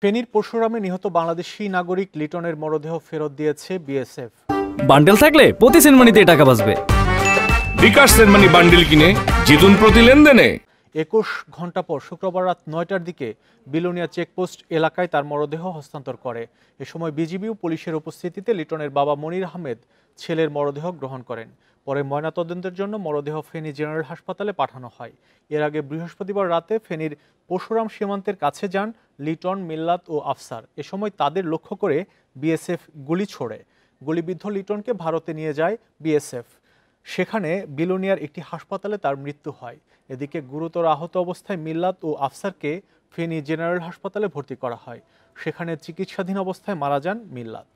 ফেনীর পরশুরামে নিহত বাংলাদেশি নাগরিক লিটনের মরদেহ ফেরত দিয়েছে বিএসএফ। বান্ডেল থাকলে প্রতি সেনমানিতে টাকা বাঁচবে। বিকাশ সেনমানি বান্ডেল কিনে জিতুন প্রতি লেনদেনে। ২১ ঘন্টা পর শুক্রবার রাত ৯টার দিকে বিলোনিয়া চেকপোস্ট এলাকায় তার মরদেহ হস্তান্তর করে। এ সময় বিজিবি ও পুলিশের উপস্থিতিতে লিটনের বাবা মনির আহমেদ ছেলের মরদেহ গ্রহণ করেন। পরে ময়নাতদন্তের জন্য মরদেহ ফেনী জেনারেল হাসপাতালে পাঠানো হয়। এর আগে বৃহস্পতিবার রাতে ফেনীর পরশুরাম সীমান্তের কাছে যান লিটন, মিল্লাত ও আফসার। এ সময় তাদের লক্ষ্য করে বিএসএফ গুলি ছোড়ে। গুলিবিদ্ধ লিটনকে ভারতে নিয়ে যায় বিএসএফ। সেখানে বিলোনিয়ার একটি হাসপাতালে তার মৃত্যু হয়। এদিকে গুরুতর আহত অবস্থায় মিল্লাত ও আফসারকে ফেনী জেনারেল হাসপাতালে ভর্তি করা হয়। সেখানে চিকিৎসাধীন অবস্থায় মারা যান মিল্লাত।